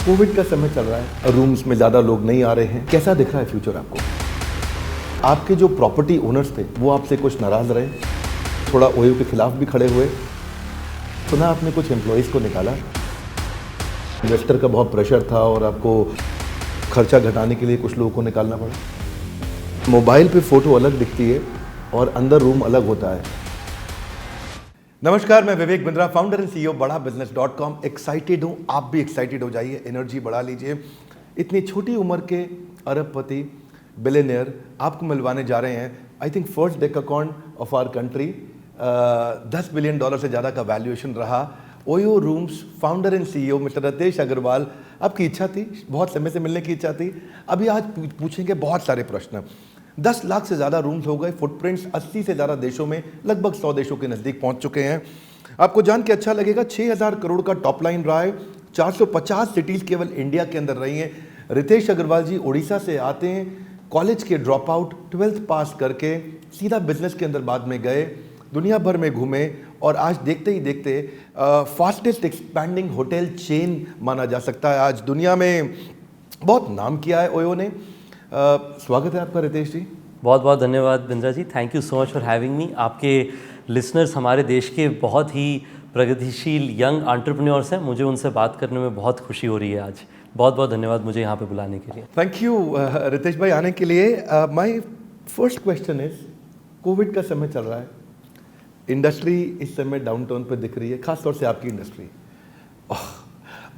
Covid का समय चल रहा है, रूम्स में ज़्यादा लोग नहीं आ रहे हैं, कैसा दिख रहा है फ्यूचर आपको? आपके जो प्रॉपर्टी ओनर्स थे वो आपसे कुछ नाराज़ रहे, थोड़ा ओयो के खिलाफ भी खड़े हुए, सुना आपने कुछ एम्प्लॉयज़ को निकाला, इन्वेस्टर का बहुत प्रेशर था और आपको खर्चा घटाने के लिए कुछ लोगों को निकालना पड़ा। मोबाइल पे फ़ोटो अलग दिखती है और अंदर रूम अलग होता है। नमस्कार, मैं Vivek Bindra, founder and CEO बढ़ाbusiness.com। एक्साइटेड हूँ, आप भी एक्साइटेड हो जाइए, एनर्जी बढ़ा लीजिए। इतनी छोटी उम्र के अरबपति बिलियनियर आपको मिलवाने जा रहे हैं। I think first decacorn of our country, $10 billion से ज़्यादा का वैल्यूएशन रहा। OYO rooms founder and CEO mister Ritesh Agarwal, आपकी इच्छा थी, बहुत समय से मिलने की इच्छा थी। अभी आज पूछेंगे बहुत सारे प्रश्न। 10 लाख से ज़्यादा रूम्स हो गए, फुटप्रिंट्स 80 से ज़्यादा देशों में, लगभग 100 देशों के नज़दीक पहुंच चुके हैं। आपको जान के अच्छा लगेगा, 6000 करोड़ का टॉप लाइन रहा है, 450 सिटीज़ केवल इंडिया के अंदर रही हैं। रितेश अग्रवाल जी उड़ीसा से आते हैं, कॉलेज के ड्रॉप आउट, 12th पास करके सीधा बिजनेस के अंदर बाद में गए, दुनिया भर में घूमे और आज देखते ही देखते फास्टेस्ट एक्सपैंडिंग होटल चेन माना जा सकता है। आज दुनिया में बहुत नाम किया है ओयो ने। स्वागत है आपका रितेश जी। बहुत बहुत धन्यवाद Bindra ji, thank you so much for having me. आपके लिसनर्स हमारे देश के बहुत ही प्रगतिशील यंग एंटरप्रेन्योर्स हैं, मुझे उनसे बात करने में बहुत खुशी हो रही है आज। बहुत बहुत धन्यवाद मुझे यहाँ पे बुलाने के लिए। थैंक यू रितेश भाई आने के लिए। My first question is, Covid का समय चल रहा है, इंडस्ट्री इस समय डाउनटाउन पे दिख रही है, खासतौर से आपकी इंडस्ट्री,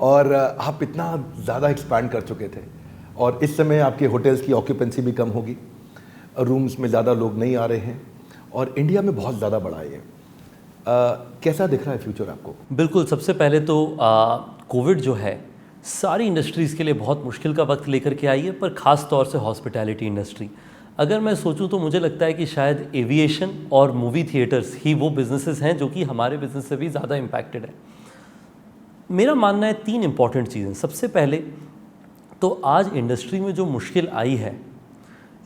और आप इतना ज़्यादा एक्सपैंड कर चुके थे और इस समय आपके होटल्स की ऑक्यूपेंसी भी कम होगी, रूम्स में ज़्यादा लोग नहीं आ रहे हैं और इंडिया में बहुत ज़्यादा बढ़ा है ये। कैसा दिख रहा है फ्यूचर आपको? बिल्कुल, सबसे पहले तो कोविड जो है सारी इंडस्ट्रीज़ के लिए बहुत मुश्किल का वक्त लेकर के आई है, पर ख़ास तौर से हॉस्पिटैलिटी इंडस्ट्री। अगर मैं सोचूं तो मुझे लगता है कि शायद एविएशन और मूवी थिएटर्स ही वो बिजनेसेस हैं जो कि हमारे बिजनेस से भी ज़्यादा इम्पैक्टेड है। मेरा मानना है 3 इंपॉर्टेंट चीज़ें। सबसे पहले तो आज इंडस्ट्री में जो मुश्किल आई है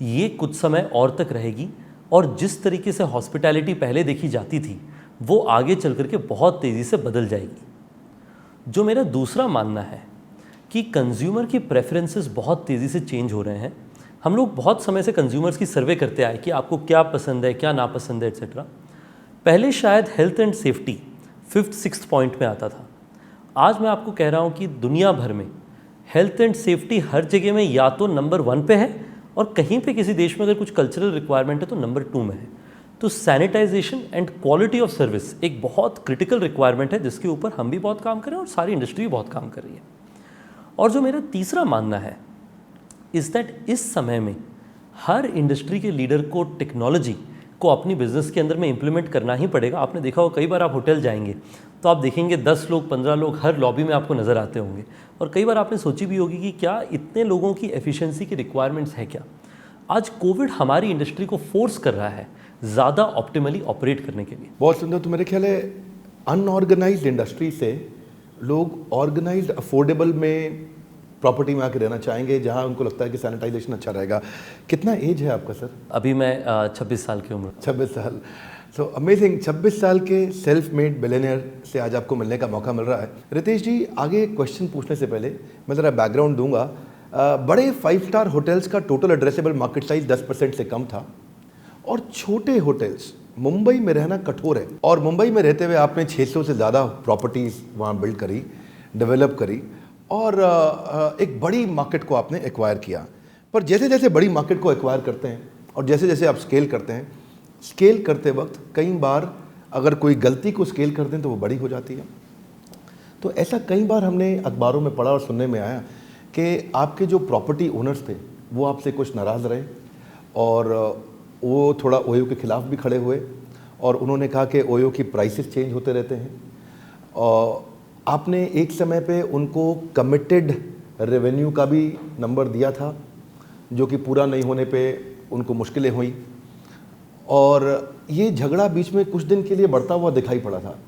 ये कुछ समय और तक रहेगी, और जिस तरीके से हॉस्पिटैलिटी पहले देखी जाती थी वो आगे चल कर के बहुत तेज़ी से बदल जाएगी। जो मेरा दूसरा मानना है कि कंज्यूमर की प्रेफरेंसेस बहुत तेज़ी से चेंज हो रहे हैं। हम लोग बहुत समय से कंज्यूमर्स की सर्वे करते आए कि आपको क्या पसंद है, क्या नापसंद है, एट्सेट्रा। पहले शायद health and safety 5th 6th point में आता था। आज मैं आपको कह रहा हूँ कि दुनिया भर में हेल्थ एंड सेफ्टी हर जगह में या तो नंबर 1 पे है, और कहीं पे किसी देश में अगर कुछ कल्चरल रिक्वायरमेंट है तो नंबर 2 में है। तो sanitisation and quality of service एक बहुत क्रिटिकल रिक्वायरमेंट है जिसके ऊपर हम भी बहुत काम कर रहे हैं और सारी इंडस्ट्री भी बहुत काम कर रही है। और जो मेरा तीसरा मानना है इज़ दैट इस समय में हर इंडस्ट्री के लीडर को टेक्नोलॉजी को अपनी बिजनेस के अंदर में इंप्लीमेंट करना ही पड़ेगा। आपने देखा हो, कई बार आप होटल जाएंगे तो आप देखेंगे 10 लोग 15 लोग हर लॉबी में आपको नज़र आते होंगे, और कई बार आपने सोची भी होगी कि क्या इतने लोगों की एफिशिएंसी की रिक्वायरमेंट्स है क्या। आज कोविड हमारी इंडस्ट्री को फोर्स कर रहा है ज़्यादा ऑप्टिमली ऑपरेट करने के लिए। बहुत सुंदर। तो मेरे ख्याल है अनऑर्गेनाइज्ड इंडस्ट्री से लोग ऑर्गेनाइज्ड अफोर्डेबल में प्रॉपर्टी में आके रहना चाहेंगे, जहां उनको लगता है कि सैनिटाइजेशन अच्छा रहेगा। कितना एज है आपका सर? अभी मैं 26 साल की उम्र। 26 साल। So amazing. 26 साल के सेल्फ मेड बिलियनियर से आज आपको मिलने का मौका मिल रहा है। रितेश जी, आगे क्वेश्चन पूछने से पहले मैं ज़रा बैकग्राउंड दूंगा। बड़े 5 स्टार होटल्स का टोटल एड्रेसेबल मार्केट साइज 10% से कम था, और छोटे होटल्स मुंबई में रहना कठोर है, और मुंबई में रहते हुए आपने 600 से ज़्यादा प्रॉपर्टीज़ वहाँ बिल्ड करी, डेवलप करी, और एक बड़ी मार्केट को आपने एक्वायर किया। पर जैसे जैसे बड़ी मार्केट को एक्वायर करते हैं और जैसे जैसे आप स्केल करते हैं, स्केल करते वक्त कई बार अगर कोई गलती को स्केल कर दें तो वो बड़ी हो जाती है। तो ऐसा कई बार हमने अखबारों में पढ़ा और सुनने में आया कि आपके जो प्रॉपर्टी ओनर्स थे वो आपसे कुछ नाराज़ रहे और वो थोड़ा ओयो के खिलाफ भी खड़े हुए, और उन्होंने कहा कि ओयो की प्राइसेस चेंज होते रहते हैं, और आपने एक समय पे उनको कमिटेड रेवेन्यू का भी नंबर दिया था जो कि पूरा नहीं होने पे उनको मुश्किलें हुई, और ये झगड़ा बीच में कुछ दिन के लिए बढ़ता हुआ दिखाई पड़ा था।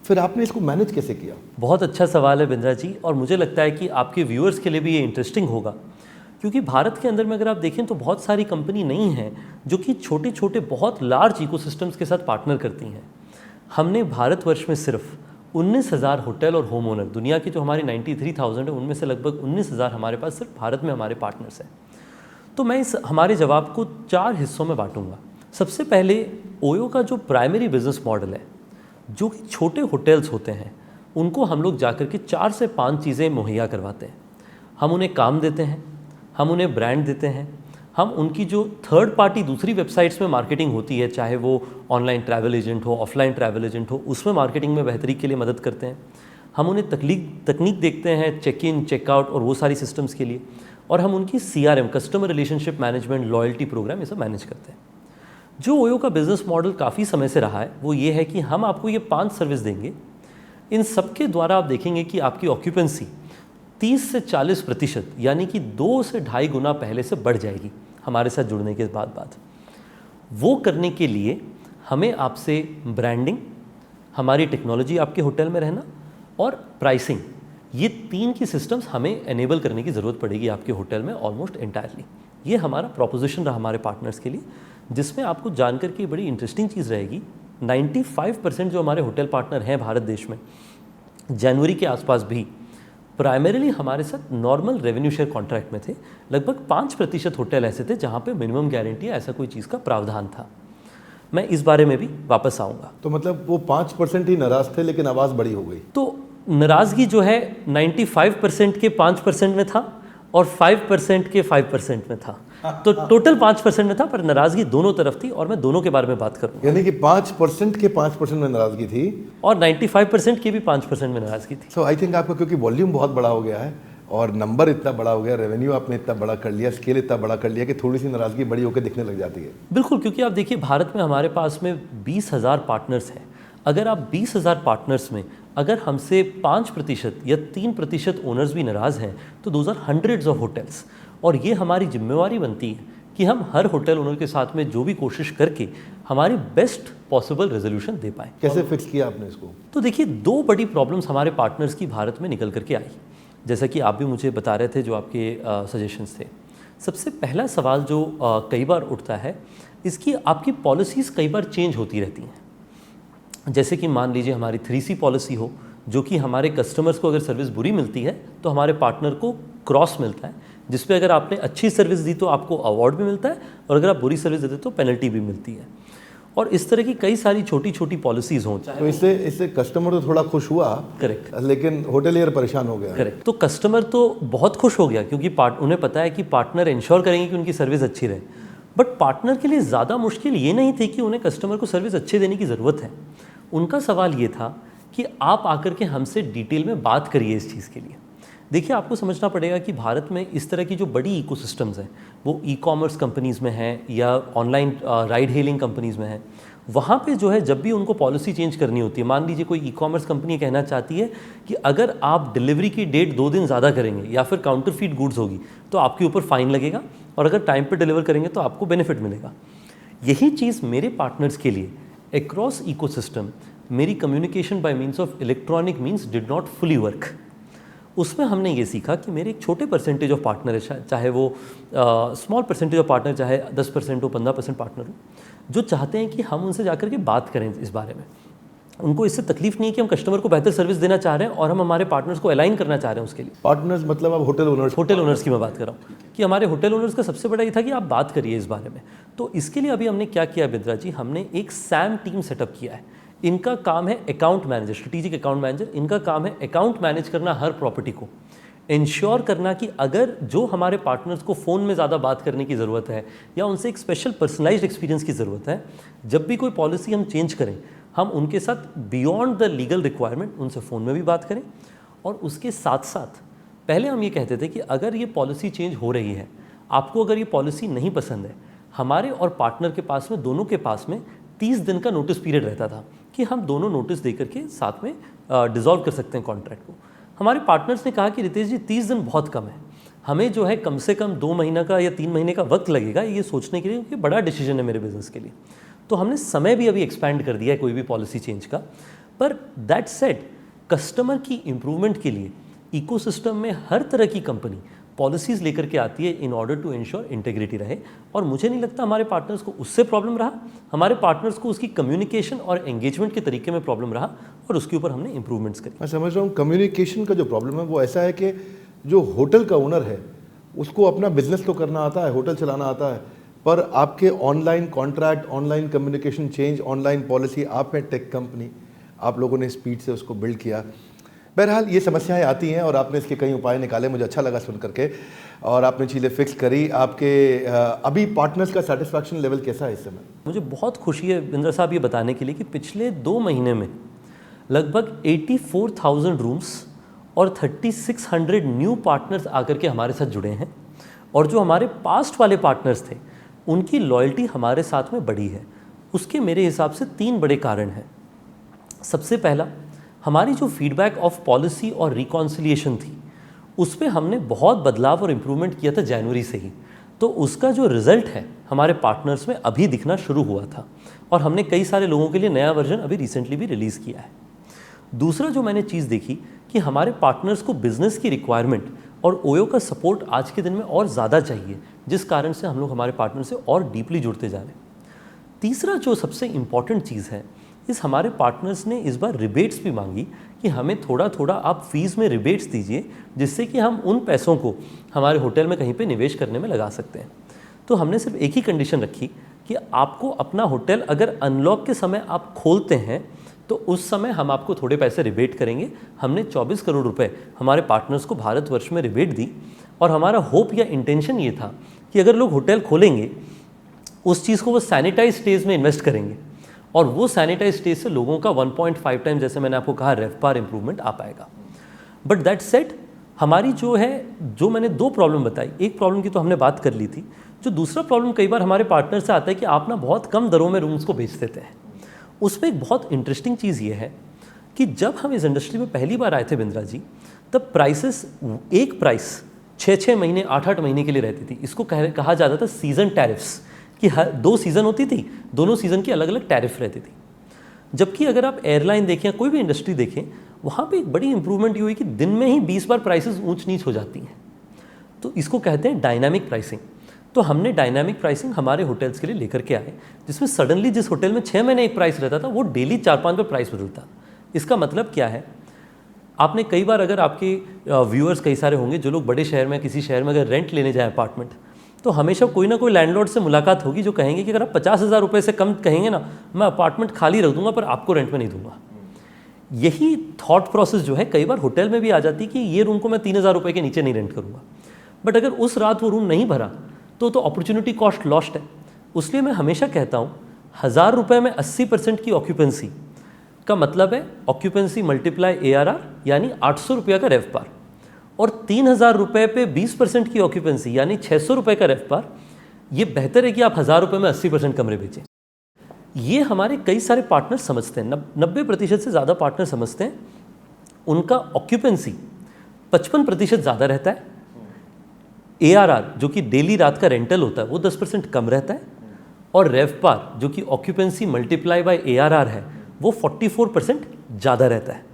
फिर आपने इसको मैनेज कैसे किया? बहुत अच्छा सवाल है बिंद्रा जी, और मुझे लगता है कि आपके व्यूअर्स के लिए भी ये इंटरेस्टिंग होगा, क्योंकि भारत के अंदर में अगर आप देखें तो बहुत सारी कंपनी नहीं हैं जो कि छोटे छोटे बहुत लार्ज इकोसिस्टम्स के साथ पार्टनर करती हैं। हमने भारतवर्ष में सिर्फ 19,000 होटल और होम ओनर, दुनिया की जो हमारी 93,000 है उनमें से लगभग 19,000 हमारे पास सिर्फ भारत में हमारे पार्टनर्स हैं। तो मैं इस हमारे जवाब को 4 हिस्सों में बांटूंगा। सबसे पहले ओयो का जो प्राइमरी बिजनेस मॉडल है, जो कि छोटे होटल्स होते हैं उनको हम लोग जाकर के 4 से 5 चीज़ें मुहैया करवाते हैं। हम उन्हें काम देते हैं, हम उन्हें ब्रांड देते हैं, हम उनकी जो थर्ड पार्टी दूसरी वेबसाइट्स में मार्केटिंग होती है, चाहे वो ऑनलाइन ट्रैवल एजेंट हो, ऑफलाइन ट्रैवल एजेंट हो, उसमें मार्केटिंग में बेहतरी के लिए मदद करते हैं। हम उन्हें तकनीक देखते हैं चेक इन चेकआउट और वो सारी सिस्टम्स के लिए, और हम उनकी CRM customer relationship management, loyalty programme ये सब मैनेज करते हैं। जो ओयो का बिजनेस मॉडल काफ़ी समय से रहा है वो ये है कि हम आपको ये 5 सर्विस देंगे। इन सब के द्वारा आप देखेंगे कि आपकी ऑक्यूपेंसी 30 से 40% यानी कि 2 से ढाई गुना पहले से बढ़ जाएगी हमारे साथ जुड़ने के बाद। वो करने के लिए हमें आपसे ब्रांडिंग, हमारी टेक्नोलॉजी आपके होटल में रहना और प्राइसिंग, ये 3 की सिस्टम्स हमें एनेबल करने की ज़रूरत पड़ेगी आपके होटल में ऑलमोस्ट एंटायरली। ये हमारा प्रोपोजिशन रहा हमारे पार्टनर्स के लिए, जिसमें आपको जानकर के बड़ी इंटरेस्टिंग चीज़ रहेगी। 95% जो हमारे होटल पार्टनर हैं भारत देश में, जनवरी के आसपास भी प्राइमरीली हमारे साथ नॉर्मल रेवेन्यू शेयर कॉन्ट्रैक्ट में थे। लगभग 5% होटल ऐसे थे जहाँ पे मिनिमम गारंटी या ऐसा कोई चीज़ का प्रावधान था। मैं इस बारे में भी वापस आऊँगा। तो मतलब वो 5% ही नाराज थे, लेकिन आवाज़ बड़ी हो गई। तो नाराज़गी जो है 95% के 5% में था और 5% के 5% में था, तो टोटल 5% में था, पर नाराज़गी दोनों तरफ थी और मैं दोनों के बारे में बात करूँगा। यानी कि 5% के 5% में नाराज़गी थी और 95% के भी 5% में नाराज़गी थी। सो आई थिंक आपका क्योंकि वॉल्यूम बहुत बड़ा हो गया है और नंबर इतना बड़ा हो गया, रेवेन्यू आपने इतना बड़ा कर लिया, स्केल इतना बड़ा कर लिया कि थोड़ी सी नाराज़गी बड़ी होकर दिखने लग जाती है। बिल्कुल, क्योंकि आप देखिए भारत में हमारे पास में 20,000 पार्टनर्स हैं। अगर आप 20,000 पार्टनर्स में अगर हमसे 5% या 3% ओनर्स भी नाराज़ हैं तो those are hundreds of hotels, और ये हमारी जिम्मेवारी बनती है कि हम हर होटल ओनर के साथ में जो भी कोशिश करके हमारी बेस्ट पॉसिबल रेजोल्यूशन दे पाएँ। कैसे फिक्स किया आपने इसको? तो देखिए 2 बड़ी प्रॉब्लम्स हमारे पार्टनर्स की भारत में निकल करके आई, जैसा कि आप भी मुझे बता रहे थे जो आपके सजेशंस थे। सबसे पहला सवाल जो कई बार उठता है, इसकी आपकी पॉलिसीज़ कई बार चेंज होती रहती हैं। जैसे कि मान लीजिए हमारी 3C पॉलिसी हो, जो कि हमारे कस्टमर्स को अगर सर्विस बुरी मिलती है तो हमारे पार्टनर को क्रॉस मिलता है, जिस पे अगर आपने अच्छी सर्विस दी तो आपको अवार्ड भी मिलता है, और अगर आप बुरी सर्विस देते तो पेनल्टी भी मिलती है। और इस तरह की कई सारी छोटी छोटी पॉलिसीज़ हों। तो इससे कस्टमर तो थोड़ा खुश हुआ, करेक्ट, लेकिन होटलियर परेशान हो गया। करेक्ट। तो कस्टमर तो बहुत खुश हो गया क्योंकि उन्हें पता है कि पार्टनर इंश्योर करेंगे कि उनकी सर्विस अच्छी रहे। बट पार्टनर के लिए ज़्यादा मुश्किल ये नहीं थी कि उन्हें कस्टमर को सर्विस अच्छे देने की ज़रूरत है। उनका सवाल ये था कि आप आकर के हमसे डिटेल में बात करिए इस चीज़ के लिए। देखिए, आपको समझना पड़ेगा कि भारत में इस तरह की जो बड़ी इकोसिस्टम्स हैं, वो ई-कॉमर्स कंपनीज़ में हैं या ऑनलाइन राइड हेलिंग कंपनीज़ में हैं। वहाँ पे जो है जब भी उनको पॉलिसी चेंज करनी होती है, मान लीजिए कोई ई-कॉमर्स कंपनी कहना चाहती है कि अगर आप डिलीवरी की डेट 2 दिन ज़्यादा करेंगे या फिर काउंटरफीट गुड्स होगी तो आपके ऊपर फ़ाइन लगेगा, और अगर टाइम पर डिलीवर करेंगे तो आपको बेनिफिट मिलेगा। यही चीज़ मेरे पार्टनर्स के लिए अक्रॉस इकोसिस्टम मेरी communication bye means of electronic means did not fully work. उसमें हमने ये सीखा कि मेरे एक छोटे परसेंटेज ऑफ पार्टनर है, चाहे वो स्मॉल परसेंटेज ऑफ पार्टनर, चाहे 10% हो, 15% पार्टनर हो, जो चाहते हैं कि हम उनसे जाकर के बात करें इस बारे में। उनको इससे तकलीफ नहीं है कि हम कस्टमर को बेहतर सर्विस देना चाह रहे हैं और हम हमारे पार्टनर्स को अलाइन करना चाह रहे हैं उसके लिए। पार्टनर्स मतलब आप होटल ओनर्स की मैं बात कर रहा हूँ कि हमारे होटल ओनर्स का सबसे बड़ा ये था कि आप बात करिए इस बारे में। तो इसके लिए अभी हमने क्या किया बिंद्रा जी, हमने एक सैम टीम सेटअप किया है। इनका काम है account manager, strategic account manager. इनका काम है अकाउंट मैनेज करना हर प्रॉपर्टी को, इंश्योर करना कि अगर जो हमारे पार्टनर्स को फ़ोन में ज़्यादा बात करने की ज़रूरत है या उनसे एक स्पेशल पर्सनलाइज्ड एक्सपीरियंस की ज़रूरत है, जब भी कोई पॉलिसी हम चेंज करें, हम उनके साथ बियॉन्ड द लीगल रिक्वायरमेंट उनसे फ़ोन में भी बात करें। और उसके साथ साथ पहले हम ये कहते थे कि अगर ये पॉलिसी चेंज हो रही है, आपको अगर ये पॉलिसी नहीं पसंद है, हमारे और पार्टनर के पास में, दोनों के पास में 30 दिन का नोटिस पीरियड रहता था कि हम दोनों नोटिस दे करके साथ में डिसॉल्व कर सकते हैं कॉन्ट्रैक्ट को। हमारे पार्टनर्स ने कहा कि रितेश जी 30 दिन बहुत कम है, हमें जो है कम से कम 2 महीना का या 3 महीने का वक्त लगेगा ये सोचने के लिए, क्योंकि बड़ा डिसीजन है मेरे बिजनेस के लिए। तो हमने समय भी अभी एक्सपैंड कर दिया है कोई भी पॉलिसी चेंज का। पर दैट सेड, कस्टमर की इम्प्रूवमेंट के लिए इकोसिस्टम में हर तरह की कंपनी पॉलिसीज़ लेकर के आती है in order to ensure integrity रहे। और मुझे नहीं लगता हमारे पार्टनर्स को उससे प्रॉब्लम रहा, हमारे पार्टनर्स को उसकी कम्युनिकेशन और एंगेजमेंट के तरीके में प्रॉब्लम रहा और उसके ऊपर हमने इंप्रूवमेंट्स करी। मैं समझ रहा हूँ कम्युनिकेशन का जो प्रॉब्लम है वो ऐसा है कि जो होटल का ओनर है उसको अपना बिजनेस तो करना आता है, होटल चलाना आता है, पर आपके online contract, online communication change, online policy, आप में टेक कंपनी, आप लोगों ने स्पीड से उसको बिल्ड किया। बहरहाल ये समस्याएं आती हैं और आपने इसके कई उपाय निकाले, मुझे अच्छा लगा सुन करके, और आपने चीज़ें फिक्स करी। आपके अभी पार्टनर्स का सेटिस्फैक्शन लेवल कैसा है इस समय? मुझे बहुत खुशी है बिंद्रा साहब ये बताने के लिए कि पिछले 2 महीने में लगभग 84,000 रूम्स और 3600 न्यू पार्टनर्स आकर के हमारे साथ जुड़े हैं। और जो हमारे पास्ट वाले पार्टनर्स थे उनकी लॉयल्टी हमारे साथ में बढ़ी है। उसके मेरे हिसाब से 3 बड़े कारण हैं। सबसे पहला, हमारी जो फीडबैक ऑफ पॉलिसी और रिकॉन्सिलिएशन थी उस पर हमने बहुत बदलाव और इम्प्रूवमेंट किया था जनवरी से ही, तो उसका जो रिज़ल्ट है हमारे पार्टनर्स में अभी दिखना शुरू हुआ था और हमने कई सारे लोगों के लिए नया वर्जन अभी रिसेंटली भी रिलीज़ किया है। दूसरा जो मैंने चीज़ देखी कि हमारे पार्टनर्स को बिज़नेस की रिक्वायरमेंट और ओयो का सपोर्ट आज के दिन में और ज़्यादा चाहिए, जिस कारण से हम लोग हमारे पार्टनर से और डीपली जुड़ते जा रहे हैं। तीसरा जो सबसे इम्पॉर्टेंट चीज़ है, इस हमारे पार्टनर्स ने इस बार रिबेट्स भी मांगी कि हमें थोड़ा थोड़ा आप फीस में रिबेट्स दीजिए, जिससे कि हम उन पैसों को हमारे होटल में कहीं पे निवेश करने में लगा सकते हैं। तो हमने सिर्फ एक ही कंडीशन रखी कि आपको अपना होटल अगर अनलॉक के समय आप खोलते हैं तो उस समय हम आपको थोड़े पैसे रिबेट करेंगे। हमने 24 करोड़ रुपए हमारे पार्टनर्स को भारतवर्ष में रिबेट दी और हमारा होप या इंटेंशन ये था कि अगर लोग होटल खोलेंगे उस चीज़ को वो सैनिटाइज स्टेज में इन्वेस्ट करेंगे और वो सैनिटाइज स्टेज से लोगों का 1.5 टाइम, जैसे मैंने आपको कहा, रेवपार इंप्रूवमेंट आ पाएगा। बट दैट सेट, हमारी जो मैंने 2 प्रॉब्लम बताई, एक प्रॉब्लम की तो हमने बात कर ली थी। जो दूसरा प्रॉब्लम कई बार हमारे पार्टनर से आता है कि आप ना बहुत कम दरों में रूम्स को बेच देते हैं। उसमें एक बहुत इंटरेस्टिंग चीज़ ये है कि जब हम इस इंडस्ट्री में पहली बार आए थे बिंद्रा जी, तब एक प्राइस 6-6 महीने 8-8 महीने के लिए रहती थी। इसको कहा जाता था सीजन टैरिफ्स, कि हर 2 सीज़न होती थी, दोनों सीज़न की अलग अलग टैरिफ रहती थी। जबकि अगर आप एयरलाइन देखें या कोई भी इंडस्ट्री देखें, वहाँ पे एक बड़ी इंप्रूवमेंट ये हुई कि दिन में ही 20 बार प्राइसेस ऊंच नीच हो जाती हैं। तो इसको कहते हैं डायनामिक प्राइसिंग। तो हमने डायनामिक प्राइसिंग हमारे होटल्स के लिए लेकर के आए, जिसमें सडनली जिस होटल में 6 महीने एक प्राइस रहता था वो डेली 4-5 बार प्राइस बदलता। इसका मतलब क्या है? आपने कई बार, अगर आपके व्यूअर्स कई सारे होंगे जो लोग बड़े शहर में, किसी शहर में अगर रेंट लेने जाए अपार्टमेंट, तो हमेशा कोई ना कोई लैंडलॉर्ड से मुलाकात होगी जो कहेंगे कि अगर आप 50,000 रुपये से कम कहेंगे ना, मैं अपार्टमेंट खाली रख दूंगा पर आपको रेंट में नहीं दूंगा। यही थॉट प्रोसेस जो है कई बार होटल में भी आ जाती है कि ये रूम को मैं 3,000 रुपये के नीचे नहीं रेंट करूंगा। बट अगर उस रात वो रूम नहीं भरा तो अपॉर्चुनिटी कॉस्ट लॉस्ट है। इसलिए मैं हमेशा कहता हूँ 1,000 रुपये में 80% की ऑक्यूपेंसी का मतलब है ऑक्यूपेंसी मल्टीप्लाई ARR, यानी 800 रुपये का रेवपार, और 3,000 रुपये पे 20% की ऑक्यूपेंसी यानी 600 रुपये का रेवपार। ये बेहतर है कि आप 1,000 रुपये में 80% कमरे बेचें। ये हमारे कई सारे पार्टनर समझते हैं, 90% से ज़्यादा पार्टनर समझते हैं। उनका ऑक्यूपेंसी 55% ज़्यादा रहता है, ARR जो कि डेली रात का रेंटल होता है वो 10% कम रहता है, और रेवपार जो कि ऑक्यूपेंसी मल्टीप्लाई बाय ARR है वो 44% ज़्यादा रहता है।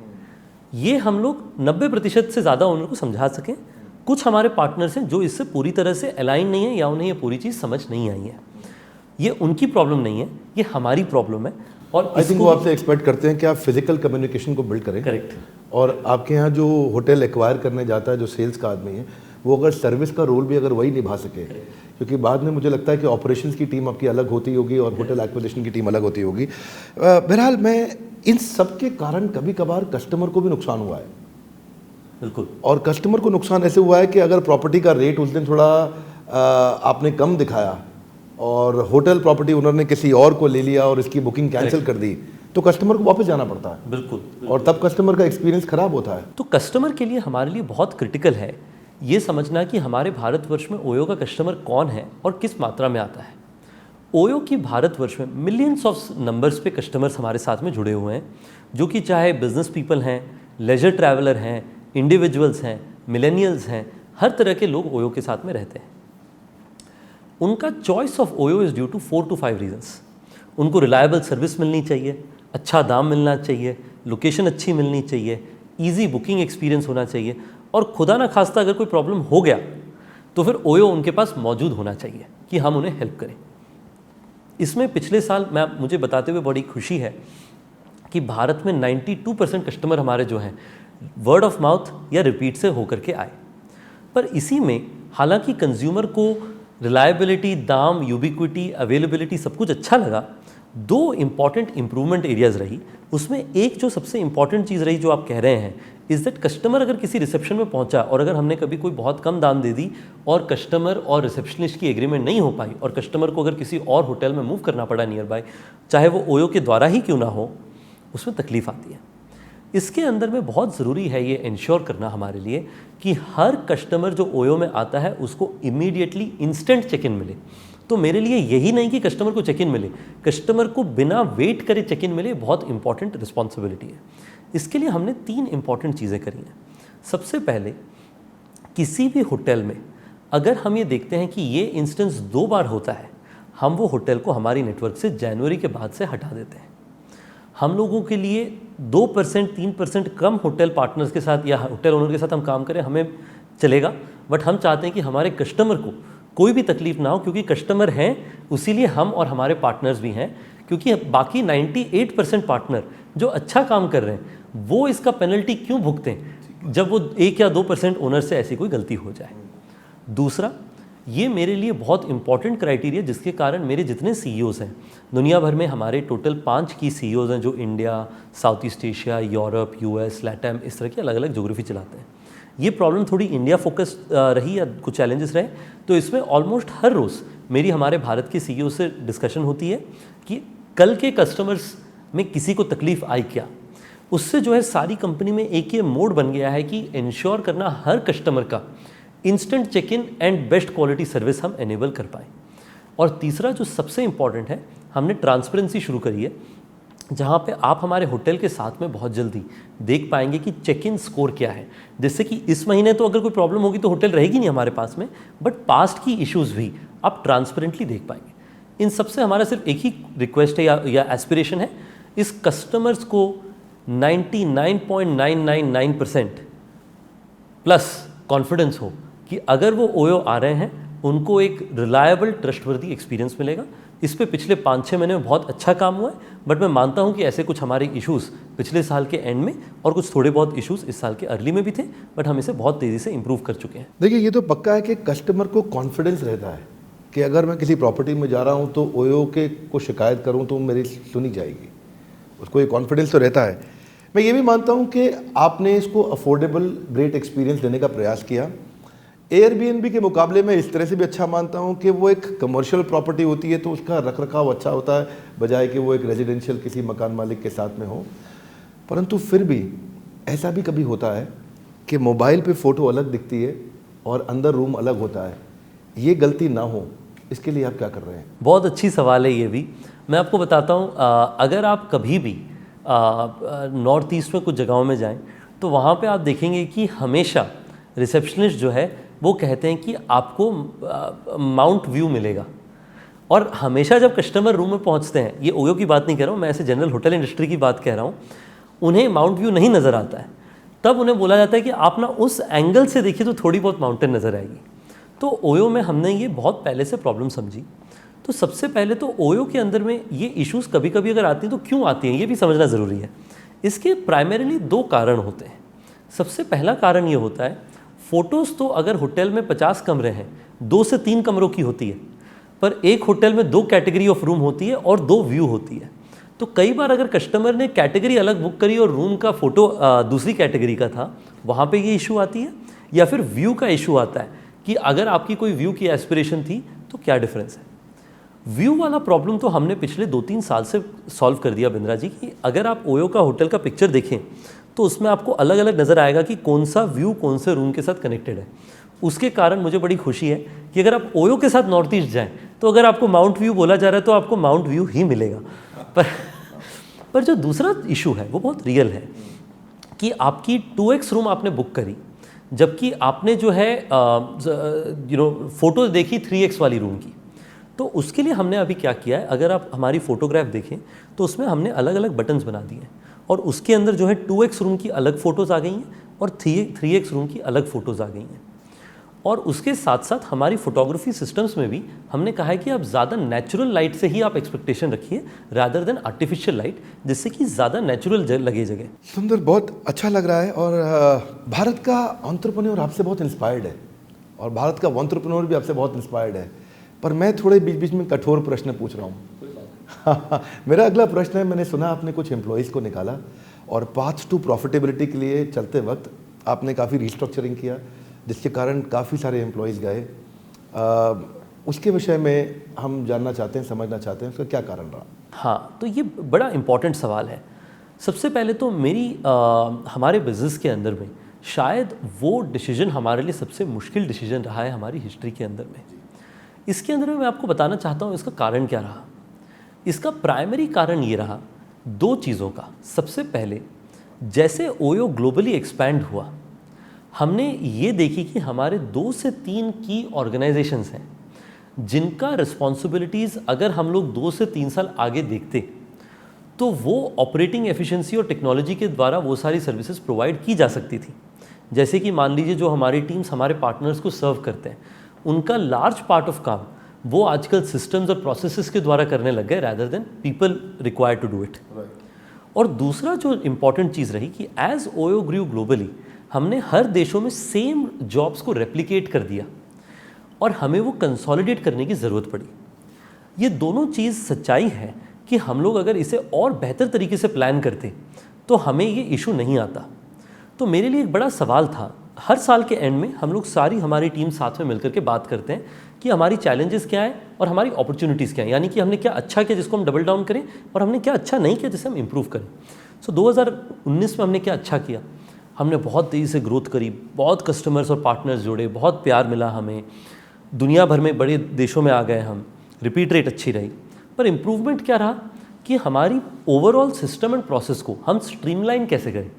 ये हम लोग 90% से ज़्यादा ओनर को समझा सकें। कुछ हमारे पार्टनर्स हैं जो इससे पूरी तरह से अलाइन नहीं है या उन्हें ये पूरी चीज़ समझ नहीं आई है। ये उनकी प्रॉब्लम नहीं है, ये हमारी प्रॉब्लम है। और आई थिंक वो आपसे एक्सपेक्ट करते हैं कि आप फिजिकल कम्युनिकेशन को बिल्ड करें। करेक्ट। और आपके यहाँ जो होटल एक्वायर करने जाता है, जो सेल्स का आदमी है, वो अगर सर्विस का रोल भी अगर वही निभा सके, क्योंकि बाद में मुझे लगता है कि ऑपरेशंस की टीम आपकी अलग होती होगी और होटल एक्विजिशन की टीम अलग होती होगी। बहरहाल मैं इन सब के कारण कभी कभार कस्टमर को भी नुकसान हुआ है। बिल्कुल। और कस्टमर को नुकसान ऐसे हुआ है कि अगर प्रॉपर्टी का रेट उस दिन थोड़ा आपने कम दिखाया और होटल प्रॉपर्टी ओनर ने किसी और को ले लिया और इसकी बुकिंग कैंसिल कर दी, तो कस्टमर को वापस जाना पड़ता है। बिल्कुल। और तब कस्टमर का एक्सपीरियंस खराब होता है। तो कस्टमर के लिए हमारे लिए बहुत क्रिटिकल है ये समझना कि हमारे भारतवर्ष में ओयो का कस्टमर कौन है और किस मात्रा में आता है। ओयो की भारतवर्ष में मिलियंस ऑफ नंबर्स पे कस्टमर्स हमारे साथ में जुड़े हुए हैं, जो कि चाहे बिजनेस पीपल हैं, लेजर ट्रैवलर हैं, इंडिविजुअल्स हैं, मिलेनियल्स हैं, हर तरह के लोग ओयो के साथ में रहते हैं। उनका choice of OYO is due to 4 to 5 reasons. उनको रिलायबल सर्विस मिलनी चाहिए, अच्छा दाम मिलना चाहिए, लोकेशन अच्छी मिलनी चाहिए, ईजी बुकिंग एक्सपीरियंस होना चाहिए, और खुदा ना खास्ता अगर कोई प्रॉब्लम हो गया तो फिर ओयो उनके पास मौजूद होना चाहिए कि हम उन्हें हेल्प करें। इसमें पिछले साल मुझे बताते हुए बड़ी खुशी है कि भारत में 92% कस्टमर हमारे जो हैं वर्ड ऑफ माउथ या रिपीट से होकर के आए। पर इसी में हालांकि कंज्यूमर को रिलायबिलिटी, दाम, यूबिक्विटी, अवेलेबिलिटी सब कुछ अच्छा लगा, दो इम्पॉर्टेंट इंप्रूवमेंट एरियाज़ रही। उसमें एक जो सबसे इंपॉर्टेंट चीज़ रही जो आप कह रहे हैं इज़ दैट कस्टमर अगर किसी रिसेप्शन में पहुंचा और अगर हमने कभी कोई बहुत कम दाम दे दी और कस्टमर और रिसेप्शनिस्ट की एग्रीमेंट नहीं हो पाई और कस्टमर को अगर किसी और होटल में मूव करना पड़ा नियर बाय, चाहे वो ओयो के द्वारा ही क्यों ना हो, उसमें तकलीफ आती है। इसके अंदर में बहुत ज़रूरी है ये इंश्योर करना हमारे लिए कि हर कस्टमर जो ओयो में आता है उसको इमीडिएटली इंस्टेंट चेक इन मिले। तो मेरे लिए यही नहीं कि कस्टमर को चेक इन मिले, कस्टमर को बिना वेट करे चेक इन मिले, बहुत इंपॉर्टेंट रिस्पॉन्सिबिलिटी है। इसके लिए हमने 3 इंपॉर्टेंट चीज़ें करी हैं। सबसे पहले, किसी भी होटल में अगर हम ये देखते हैं कि ये इंस्टेंस 2 बार होता है, हम वो होटल को हमारी नेटवर्क से जनवरी के बाद से हटा देते हैं। हम लोगों के लिए 2%, 3% कम होटल पार्टनर्स के साथ या होटल ओनर के साथ हम काम करें, हमें चलेगा, बट हम चाहते हैं कि हमारे कस्टमर को कोई भी तकलीफ ना हो, क्योंकि कस्टमर हैं उसीलिए हम और हमारे पार्टनर्स भी हैं। क्योंकि बाकी 98% पार्टनर जो अच्छा काम कर रहे हैं वो इसका पेनल्टी क्यों भुगतें जब वो 1 या 2% ओनर से ऐसी कोई गलती हो जाए। दूसरा, ये मेरे लिए बहुत इंपॉर्टेंट क्राइटेरिया जिसके कारण मेरे जितने सीईओज़ हैं दुनिया भर में, हमारे टोटल 5 की सीईओज़ हैं जो India, south east Asia, Europe, US, LATAM, इस तरह की अलग अलग ज्योग्राफी चलाते हैं। ये प्रॉब्लम थोड़ी इंडिया फोकस रही या कुछ चैलेंजेस रहे, तो इसमें ऑलमोस्ट हर रोज़ मेरी हमारे भारत के सीईओ से डिस्कशन होती है कि कल के कस्टमर्स में किसी को तकलीफ आई क्या। उससे जो है सारी कंपनी में एक ये मोड बन गया है कि इंश्योर करना हर कस्टमर का instant check in and best quality service हम एनेबल कर पाएँ। और तीसरा जो सबसे इम्पॉर्टेंट है, हमने ट्रांसपेरेंसी शुरू करी है, जहाँ पे आप हमारे होटल के साथ में बहुत जल्दी देख पाएंगे कि चेक इन स्कोर क्या है। जिससे कि इस महीने तो अगर कोई प्रॉब्लम होगी तो होटल रहेगी नहीं हमारे पास में, बट पास्ट की इश्यूज़ भी आप ट्रांसपेरेंटली देख पाएंगे। इन सबसे हमारा सिर्फ एक ही रिक्वेस्ट है या एस्पिरेशन है, इस कस्टमर्स को 99.999% प्लस कॉन्फिडेंस हो कि अगर वो ओयो आ रहे हैं उनको एक रिलायबल, ट्रस्टवर्दी एक्सपीरियंस मिलेगा। इस पे पिछले 5-6 महीने में बहुत अच्छा काम हुआ है, बट मैं मानता हूं कि ऐसे कुछ हमारे इश्यूज़ पिछले साल के एंड में और कुछ थोड़े बहुत इश्यूज़ इस साल के अर्ली में भी थे, बट हम इसे बहुत तेज़ी से इंप्रूव कर चुके हैं। देखिए, ये तो पक्का है कि कस्टमर को कॉन्फिडेंस रहता है कि अगर मैं किसी प्रॉपर्टी में जा रहा हूँ तो ओयो के को शिकायत करूँ तो मेरी सुनी जाएगी, उसको ये कॉन्फिडेंस तो रहता है। मैं ये भी मानता हूँ कि आपने इसको अफोर्डेबल ग्रेट एक्सपीरियंस देने का प्रयास किया। एयरबीएनबी के मुकाबले में इस तरह से भी अच्छा मानता हूँ कि वो एक कमर्शियल प्रॉपर्टी होती है तो उसका रखरखाव अच्छा होता है, बजाय कि वो एक रेजिडेंशियल किसी मकान मालिक के साथ में हो। परंतु फिर भी ऐसा भी कभी होता है कि मोबाइल पे फ़ोटो अलग दिखती है और अंदर रूम अलग होता है। ये गलती ना हो, इसके लिए आप क्या कर रहे हैं? बहुत अच्छी सवाल है ये भी। मैं आपको बताता हूँ, अगर आप कभी भी नॉर्थ ईस्ट में कुछ जगहों में जाएं तो वहाँ पे आप देखेंगे कि हमेशा रिसेप्शनिस्ट जो है वो कहते हैं कि आपको माउंट व्यू मिलेगा। और हमेशा जब कस्टमर रूम में पहुँचते हैं, ये ओयो की बात नहीं कह रहा हूँ, मैं ऐसे जनरल होटल इंडस्ट्री की बात कह रहा हूँ, उन्हें माउंट व्यू नहीं नज़र आता है, तब उन्हें बोला जाता है कि आप ना उस एंगल से देखिए तो थोड़ी बहुत माउंटेन नज़र आएगी। तो ओयो में हमने ये बहुत पहले से प्रॉब्लम समझी। तो सबसे पहले तो ओयो के अंदर में ये इश्यूज़ कभी कभी अगर आती हैं तो क्यों आती हैं ये भी समझना ज़रूरी है। इसके प्राइमरीली 2 कारण होते हैं। सबसे पहला कारण ये होता है, फ़ोटोज़ तो अगर होटल में 50 कमरे हैं, 2 से 3 कमरों की होती है, पर एक होटल में 2 कैटेगरी ऑफ रूम होती है और 2 व्यू होती है। तो कई बार अगर कस्टमर ने कैटेगरी अलग बुक करी और रूम का फ़ोटो दूसरी कैटेगरी का था, वहाँ पे ये इशू आती है। या फिर व्यू का इशू आता है कि अगर आपकी कोई व्यू की एस्पिरेशन थी तो क्या डिफरेंस है। व्यू वाला प्रॉब्लम तो हमने पिछले 2-3 साल से सॉल्व कर दिया बिंद्रा जी, कि अगर आप ओयो का होटल का पिक्चर देखें तो उसमें आपको अलग अलग नज़र आएगा कि कौन सा व्यू कौन से रूम के साथ कनेक्टेड है। उसके कारण मुझे बड़ी खुशी है कि अगर आप ओयो के साथ नॉर्थ ईस्ट जाएँ तो अगर आपको माउंट व्यू बोला जा रहा है तो आपको माउंट व्यू ही मिलेगा। पर जो दूसरा इशू है वो बहुत रियल है कि आपकी 2x रूम आपने बुक करी, जबकि आपने जो है फ़ोटो देखी 3x वाली रूम की। तो उसके लिए हमने अभी क्या किया है, अगर आप हमारी फ़ोटोग्राफ देखें तो उसमें हमने अलग अलग बटन्स बना दिए हैं और उसके अंदर जो है 2x रूम की अलग फ़ोटोज़ आ गई हैं और 3x रूम की अलग फ़ोटोज़ आ गई हैं। और उसके साथ साथ हमारी फोटोग्राफी सिस्टम्स में भी हमने कहा है कि आप ज़्यादा नेचुरल लाइट से ही आप एक्सपेक्टेशन रखिए रादर देन आर्टिफिशियल लाइट, जिससे कि ज़्यादा नेचुरल लगे जगह। सुंदर, बहुत अच्छा लग रहा है। और भारत का एंटरप्रेन्योर आपसे बहुत इंस्पायर्ड है और भारत का एंटरप्रेन्योर भी आपसे बहुत इंस्पायर्ड है। पर मैं थोड़े बीच बीच में कठोर प्रश्न पूछ रहा हूँ। मेरा अगला प्रश्न है, मैंने सुना आपने कुछ एम्प्लॉयज़ को निकाला और पाथ टू प्रॉफिटेबिलिटी के लिए चलते वक्त आपने काफ़ी रिस्ट्रक्चरिंग किया, जिसके कारण काफ़ी सारे एम्प्लॉयज़ गए। उसके विषय में हम जानना चाहते हैं, समझना चाहते हैं उसका क्या कारण रहा। हाँ, तो ये बड़ा इम्पॉर्टेंट सवाल है। सबसे पहले तो हमारे बिज़नेस के अंदर में शायद वो डिसीजन हमारे लिए सबसे मुश्किल डिसीजन रहा है हमारी हिस्ट्री के अंदर में। इसके अंदर में मैं आपको बताना चाहता हूँ इसका कारण क्या रहा। इसका प्राइमरी कारण ये रहा दो चीज़ों का। सबसे पहले, जैसे ओयो ग्लोबली एक्सपैंड हुआ, हमने ये देखी कि हमारे 2 से 3 की ऑर्गेनाइजेशंस हैं जिनका रिस्पॉन्सिबिलिटीज़ अगर हम लोग 2 से 3 साल आगे देखते तो वो ऑपरेटिंग एफिशिएंसी और टेक्नोलॉजी के द्वारा वो सारी सर्विसेज प्रोवाइड की जा सकती थी। जैसे कि मान लीजिए जो हमारी टीम्स हमारे पार्टनर्स को सर्व करते हैं, उनका लार्ज पार्ट ऑफ काम वो आजकल सिस्टम्स और प्रोसेसेस के द्वारा करने लग गए rather than people required to do it. और दूसरा जो इम्पॉर्टेंट चीज़ रही कि एज ओयो ग्रू ग्लोबली, हमने हर देशों में सेम जॉब्स को रेप्लिकेट कर दिया और हमें वो कंसोलिडेट करने की ज़रूरत पड़ी। ये दोनों चीज़ सच्चाई है कि हम लोग अगर इसे और बेहतर तरीके से प्लान करते तो हमें ये इशू नहीं आता। तो मेरे लिए एक बड़ा सवाल था, हर साल के एंड में हम लोग सारी हमारी टीम साथ में मिलकर के बात करते हैं कि हमारी चैलेंजेस क्या हैं और हमारी अपॉर्चुनिटीज़ क्या हैं, यानी कि हमने क्या अच्छा किया जिसको हम डबल डाउन करें और हमने क्या अच्छा नहीं किया जिसे हम इम्प्रूव करें। सो 2019 में हमने क्या अच्छा किया, हमने बहुत तेज़ी से ग्रोथ करी, बहुत कस्टमर्स और पार्टनर्स जुड़े, बहुत प्यार मिला हमें, दुनिया भर में बड़े देशों में आ गए हम, रिपीट रेट अच्छी रही। पर इम्प्रूवमेंट क्या रहा कि हमारी ओवरऑल सिस्टम एंड प्रोसेस को हम स्ट्रीमलाइन कैसे करें,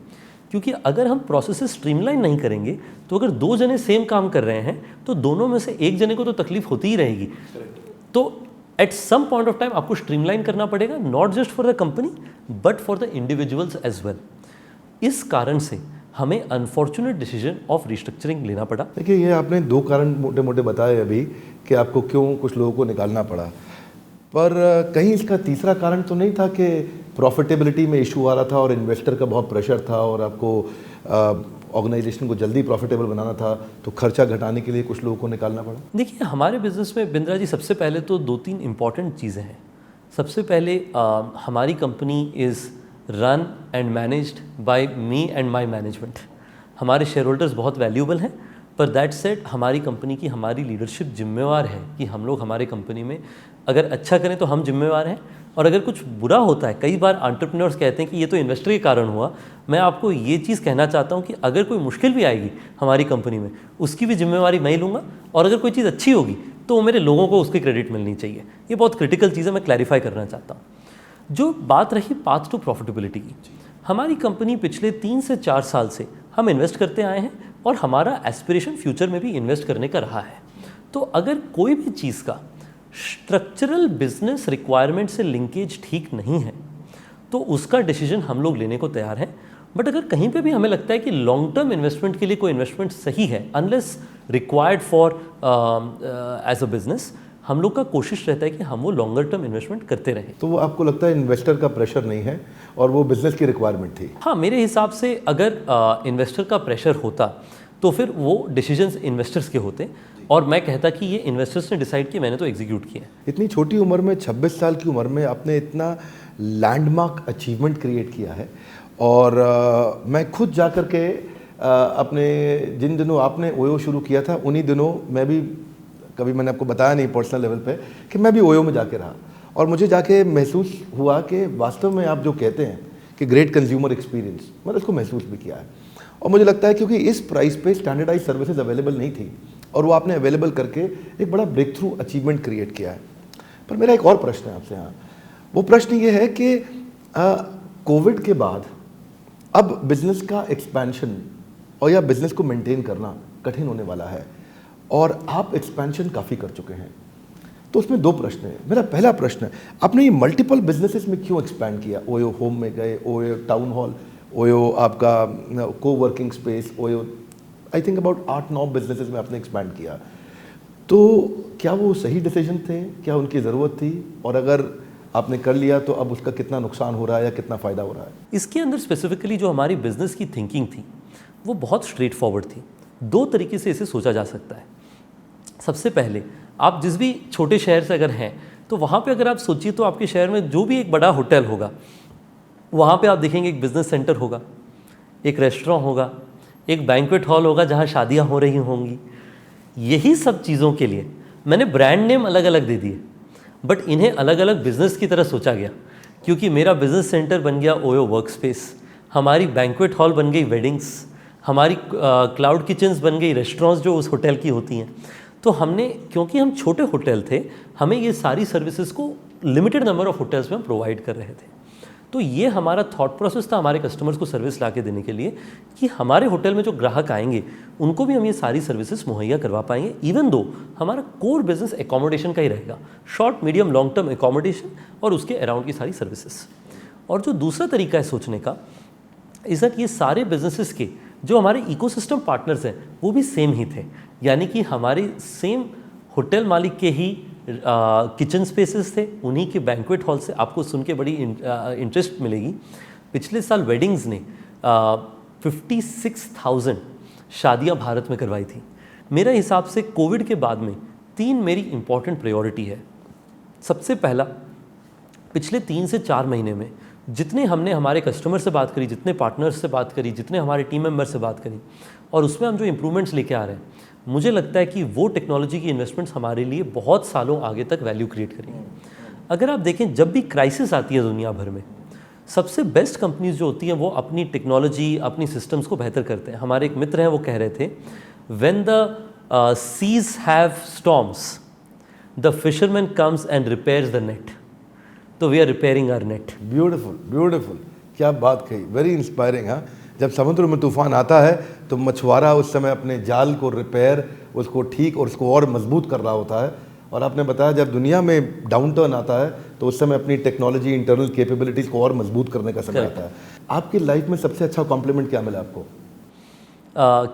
क्योंकि अगर हम प्रोसेसेस स्ट्रीमलाइन नहीं करेंगे तो अगर 2 जने सेम काम कर रहे हैं तो दोनों में से एक जने को तो तकलीफ होती ही रहेगी। तो at some point of time आपको स्ट्रीमलाइन करना पड़ेगा, not just for the company but for the individuals as well. इस कारण से हमें अनफॉर्चुनेट डिसीजन ऑफ रिस्ट्रक्चरिंग लेना पड़ा। देखिए, ये आपने 2 कारण मोटे मोटे बताए अभी कि आपको क्यों कुछ लोगों को निकालना पड़ा, पर कहीं इसका तीसरा कारण तो नहीं था कि प्रॉफिटेबिलिटी में इशू आ रहा था और इन्वेस्टर का बहुत प्रेशर था और आपको ऑर्गेनाइजेशन को जल्दी प्रॉफिटेबल बनाना था, तो खर्चा घटाने के लिए कुछ लोगों को निकालना पड़ा? देखिए, हमारे बिजनेस में बिंद्रा जी सबसे पहले तो 2-3 इंपॉर्टेंट चीज़ें हैं। सबसे पहले हमारी company is run and managed by me and my management. हमारे शेयर होल्डर्स बहुत वैल्यूएबल हैं, पर दैट सेड हमारी कंपनी की हमारी लीडरशिप जिम्मेवार है कि हम लोग हमारे कंपनी में अगर अच्छा करें तो हम जिम्मेवार हैं, और अगर कुछ बुरा होता है, कई बार एंटरप्रेन्योर्स कहते हैं कि ये तो इन्वेस्टर के कारण हुआ। मैं आपको ये चीज़ कहना चाहता हूँ कि अगर कोई मुश्किल भी आएगी हमारी कंपनी में, उसकी भी जिम्मेवारी मैं ही लूँगा, और अगर कोई चीज़ अच्छी होगी तो मेरे लोगों को उसकी क्रेडिट मिलनी चाहिए। ये बहुत क्रिटिकल चीज़ है, मैं क्लैरिफाई करना चाहता हूँ। जो बात रही पाथ टू प्रॉफिटेबिलिटी की, हमारी कंपनी पिछले 3 से 4 साल से हम इन्वेस्ट करते आए हैं और हमारा एस्पिरेशन फ्यूचर में भी इन्वेस्ट करने का रहा है। तो अगर कोई भी चीज़ का स्ट्रक्चरल बिजनेस रिक्वायरमेंट से लिंकेज ठीक नहीं है तो उसका डिसीजन हम लोग लेने को तैयार हैं। बट अगर कहीं पे भी हमें लगता है कि लॉन्ग टर्म इन्वेस्टमेंट के लिए कोई इन्वेस्टमेंट सही है, unless required for as a business, हम लोग का कोशिश रहता है कि हम वो लॉन्गर टर्म इन्वेस्टमेंट करते रहें। तो वो आपको लगता है इन्वेस्टर का प्रेशर नहीं है और वो बिजनेस की रिक्वायरमेंट थी? हाँ, मेरे हिसाब से अगर इन्वेस्टर का प्रेशर होता तो फिर वो डिसीजंस इन्वेस्टर्स के होते, और मैं कहता कि ये इन्वेस्टर्स ने डिसाइड किया, मैंने तो एग्जीक्यूट किया। इतनी छोटी उम्र में, 26 साल की उम्र में आपने इतना लैंडमार्क अचीवमेंट क्रिएट किया है, और मैं खुद जा कर के अपने जिन दिनों आपने ओयो शुरू किया था उन्हीं दिनों मैं भी, कभी मैंने आपको बताया नहीं पर्सनल लेवल पे कि मैं भी ओयो में जाके रहा, और मुझे जाके महसूस हुआ कि वास्तव में आप जो कहते हैं कि ग्रेट कंज्यूमर एक्सपीरियंस, मैंने उसको महसूस भी किया है। और मुझे लगता है क्योंकि इस प्राइस पे स्टैंडर्डाइज सर्विसेज अवेलेबल नहीं थी और वो आपने अवेलेबल करके एक बड़ा ब्रेक थ्रू अचीवमेंट क्रिएट किया है। पर मेरा एक और प्रश्न है आपसे यहाँ, वो प्रश्न ये है कि कोविड के बाद अब बिजनेस का एक्सपेंशन और या बिजनेस को मेंटेन करना कठिन होने वाला है, और आप एक्सपेंशन काफ़ी कर चुके हैं। तो उसमें 2 प्रश्न हैं। मेरा पहला प्रश्न है, आपने ये मल्टीपल बिजनेसेस में क्यों एक्सपैंड किया? ओयो होम में गए, ओयो टाउन हॉल, ओयो आपका को working space, OYO I think about 8-9 businesses में आपने एक्सपैंड किया, तो क्या वो सही डिसीजन थे, क्या उनकी ज़रूरत थी, और अगर आपने कर लिया तो अब उसका कितना नुकसान हो रहा है या कितना फ़ायदा हो रहा है? इसके अंदर स्पेसिफिकली जो हमारी बिजनेस की थिंकिंग थी वो बहुत स्ट्रेट फॉरवर्ड थी। दो तरीके से इसे सोचा जा सकता है। सबसे पहले, आप जिस भी छोटे शहर से अगर हैं तो वहाँ पे अगर आप सोचिए तो आपके शहर में जो भी एक बड़ा होटल होगा वहाँ पे आप देखेंगे एक बिजनेस सेंटर होगा, एक रेस्टोरेंट होगा, एक बैंक्वेट हॉल होगा जहाँ शादियाँ हो रही होंगी। यही सब चीज़ों के लिए मैंने ब्रांड नेम अलग अलग दे दिए, बट इन्हें अलग अलग बिजनेस की तरह सोचा गया, क्योंकि मेरा बिजनेस सेंटर बन गया ओयो वर्क स्पेस, हमारी बैंक्वेट हॉल बन गई वेडिंग्स, हमारी क्लाउड किचन्स बन गई रेस्टोरेंट्स जो उस होटल की होती हैं। तो हमने, क्योंकि हम छोटे होटल थे, हमें ये सारी सर्विसेज को लिमिटेड नंबर ऑफ होटल्स में हम प्रोवाइड कर रहे थे। तो ये हमारा थॉट प्रोसेस था हमारे कस्टमर्स को सर्विस ला के देने के लिए, कि हमारे होटल में जो ग्राहक आएंगे उनको भी हम ये सारी सर्विसेज मुहैया करवा पाएंगे, इवन दो हमारा कोर बिजनेस एकोमोडेशन का ही रहेगा, short medium long term accommodation और उसके अराउंड की सारी सर्विसेज। और जो दूसरा तरीका है सोचने का इज़ दैट ये सारे बिजनेसेस के जो हमारे इकोसिस्टम पार्टनर्स हैं वो भी सेम ही थे, यानी कि हमारे सेम होटल मालिक के ही किचन स्पेसेस थे, उन्हीं के बैंक्वेट हॉल से आपको सुन के बड़ी इंटरेस्ट मिलेगी। पिछले साल वेडिंग्स ने 56,000 शादियां भारत में करवाई थी। मेरे हिसाब से कोविड के बाद में 3 मेरी इंपॉर्टेंट प्रायोरिटी है। सबसे पहला, पिछले 3 से 4 महीने में जितने हमने हमारे कस्टमर से बात करी, जितने पार्टनर्स से बात करी, जितने हमारे टीम मेंबर से बात करी, और उसमें हम जो इम्प्रूवमेंट्स लेके आ रहे हैं, मुझे लगता है कि वो टेक्नोलॉजी की इन्वेस्टमेंट्स हमारे लिए बहुत सालों आगे तक वैल्यू क्रिएट करेंगी। अगर आप देखें, जब भी क्राइसिस आती है दुनिया भर में, सबसे बेस्ट कंपनीज जो होती हैं वो अपनी टेक्नोलॉजी, अपनी सिस्टम्स को बेहतर करते हैं। हमारे एक मित्र हैं, वो कह रहे थे, when the seas have storms the fisherman comes and repairs the net, तो we are repairing our net. Beautiful, beautiful, क्या बात कही, वेरी इंस्पायरिंग। हाँ, जब समुद्र में तूफान आता है तो मछुआरा उस समय अपने जाल को रिपेयर, उसको ठीक और उसको और मजबूत कर रहा होता है, और आपने बताया जब दुनिया में डाउन टर्न आता है तो उस समय अपनी टेक्नोलॉजी, इंटरनल कैपेबिलिटीज़ को और मजबूत करने का समय आता है। आपकी लाइफ में सबसे अच्छा कॉम्प्लीमेंट क्या मिला आपको?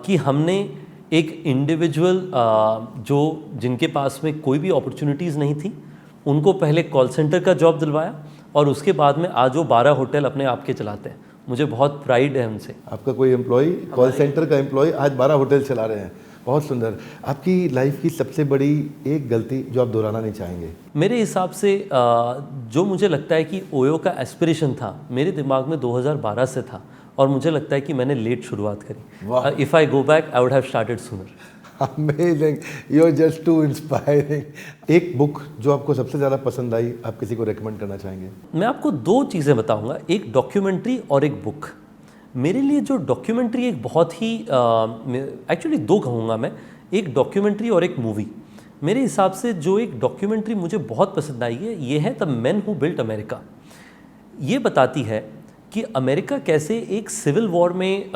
कि हमने एक इंडिविजुअल जो जिनके पास में कोई भी अपॉर्चुनिटीज़ नहीं थी, उनको पहले कॉल सेंटर का जॉब दिलवाया, और उसके बाद में आज वो 12 होटल अपने आप के चलाते हैं। मुझे बहुत प्राइड है उनसे। आपका कोई एम्प्लॉय, कॉल सेंटर का एम्प्लॉय आज 12 होटल चला रहे हैं, बहुत सुंदर। आपकी लाइफ की सबसे बड़ी एक गलती जो आप दोहराना नहीं चाहेंगे? मेरे हिसाब से जो मुझे लगता है कि ओयो का एस्पिरेशन था, मेरे दिमाग में 2012 से था, और मुझे लगता है कि मैंने लेट शुरुआत करी। If I go back I would have started sooner. Amazing, you are just too inspiring. एक बुक जो आपको सबसे ज़्यादा पसंद आई, आप किसी को रेकमेंड करना चाहेंगे? मैं आपको 2 चीज़ें बताऊंगा, एक डॉक्यूमेंट्री और एक बुक। मेरे लिए जो डॉक्यूमेंट्री एक बहुत ही एक्चुअली 2 कहूँगा मैं, एक डॉक्यूमेंट्री और एक मूवी। मेरे हिसाब से जो एक डॉक्यूमेंट्री मुझे बहुत पसंद आई है, ये है the man who built America. ये बताती है कि अमेरिका कैसे एक सिविल वॉर में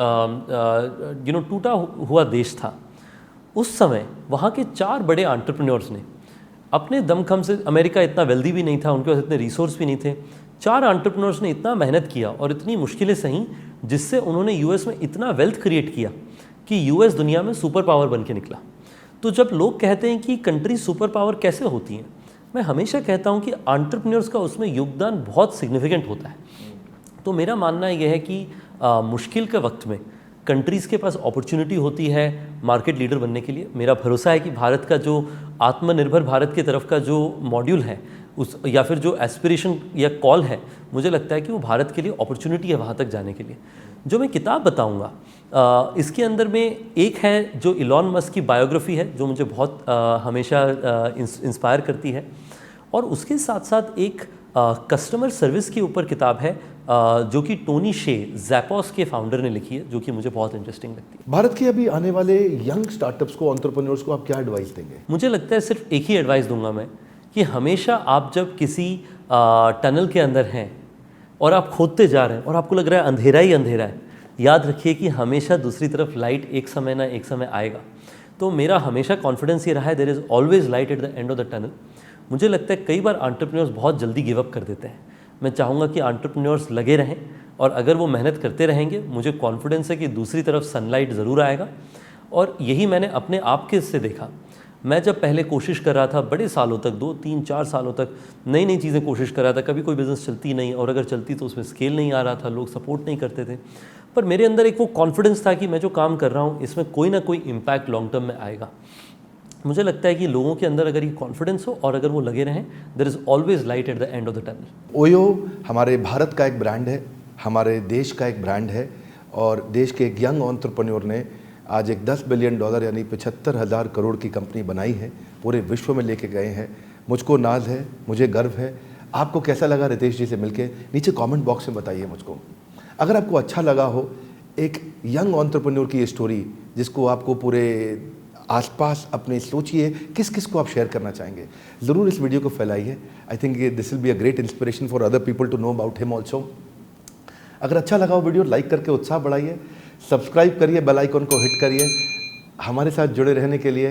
टूटा हुआ देश था। उस समय वहाँ के 4 बड़े एंटरप्रेन्योर्स ने अपने दमखम से, अमेरिका इतना वेल्दी भी नहीं था, उनके पास इतने रिसोर्स भी नहीं थे, 4 एंटरप्रेन्योर्स ने इतना मेहनत किया और इतनी मुश्किलें सही, जिससे उन्होंने यूएस में इतना वेल्थ क्रिएट किया कि यूएस दुनिया में सुपर पावर बन के निकला। तो जब लोग कहते हैं कि कंट्री सुपर पावर कैसे होती हैं, मैं हमेशा कहता हूँ कि एंटरप्रेन्योर्स का उसमें योगदान बहुत सिग्निफिकेंट होता है। तो मेरा मानना यह है कि मुश्किल के वक्त में कंट्रीज़ के पास अपॉर्चुनिटी होती है मार्केट लीडर बनने के लिए। मेरा भरोसा है कि भारत का जो आत्मनिर्भर भारत की तरफ का जो मॉड्यूल है उस, या फिर जो एस्पिरेशन या कॉल है, मुझे लगता है कि वो भारत के लिए अपॉर्चुनिटी है वहाँ तक जाने के लिए। जो मैं किताब बताऊँगा इसके अंदर में एक है जो इलॉन मस्क की बायोग्राफी है, जो मुझे बहुत हमेशा इंस्पायर करती है, और उसके साथ साथ एक कस्टमर सर्विस के ऊपर किताब है जो कि टोनी शे, ज़ैपोस के फाउंडर ने लिखी है, जो कि मुझे बहुत इंटरेस्टिंग लगती है। भारत के अभी आने वाले यंग स्टार्टअप्स को, एंटरप्रेन्योर्स को आप क्या एडवाइस देंगे? मुझे लगता है सिर्फ एक ही एडवाइस दूंगा मैं, कि हमेशा आप जब किसी टनल के अंदर हैं और आप खोदते जा रहे हैं और आपको लग रहा है अंधेरा ही अंधेरा है, याद रखिए कि हमेशा दूसरी तरफ लाइट एक समय ना एक समय आएगा। तो मेरा हमेशा कॉन्फिडेंस ये रहा है, there is always light at the end of the tunnel. मुझे लगता है कई बार एंटरप्रेन्योर्स बहुत जल्दी गिव अप कर देते हैं। मैं चाहूँगा कि एंटरप्रेन्योर्स लगे रहें, और अगर वो मेहनत करते रहेंगे, मुझे कॉन्फिडेंस है कि दूसरी तरफ सनलाइट ज़रूर आएगा। और यही मैंने अपने आप के से देखा। मैं जब पहले कोशिश कर रहा था बड़े सालों तक, 2 3 4 सालों तक नई नई चीज़ें कोशिश कर रहा था, कभी कोई बिज़नेस चलती नहीं, और अगर चलती तो उसमें स्केल नहीं आ रहा था, लोग सपोर्ट नहीं करते थे, पर मेरे अंदर एक वो कॉन्फिडेंस था कि मैं जो काम कर रहा हूँ इसमें कोई ना कोई इम्पैक्ट लॉन्ग टर्म में आएगा। मुझे लगता है कि लोगों के अंदर अगर ये कॉन्फिडेंस हो और अगर वो लगे रहें, there is always light at the end of the tunnel. OYO हमारे भारत का एक ब्रांड है, हमारे देश का एक ब्रांड है, और देश के एक यंग एंटरप्रेन्योर ने आज एक $10 बिलियन यानी 75,000 करोड़ की कंपनी बनाई है, पूरे विश्व में लेके गए हैं। मुझको नाज है, मुझे गर्व है। आपको कैसा लगा रितेश जी से मिलके, नीचे कमेंट बॉक्स में बताइए मुझको। अगर आपको अच्छा लगा हो एक यंग एंटरप्रेन्योर की ये स्टोरी, जिसको आपको पूरे आसपास अपने सोचिए किस किस को आप शेयर करना चाहेंगे, ज़रूर इस वीडियो को फैलाइए। I think this will be a great inspiration for other people to know about him also. अगर अच्छा लगा हो वीडियो, लाइक करके उत्साह बढ़ाइए, सब्सक्राइब करिए, बेल आइकन को हिट करिए। हमारे साथ जुड़े रहने के लिए,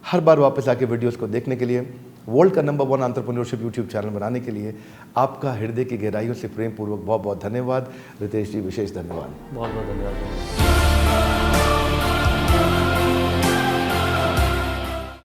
हर बार वापस आके वीडियोस को देखने के लिए, वर्ल्ड का नंबर 1 एंटरप्रेन्योरशिप यूट्यूब चैनल बनाने के लिए आपका हृदय की गहराइयों से प्रेम पूर्वक बहुत बहुत धन्यवाद। रितेश जी विशेष धन्यवाद। बहुत बहुत धन्यवाद।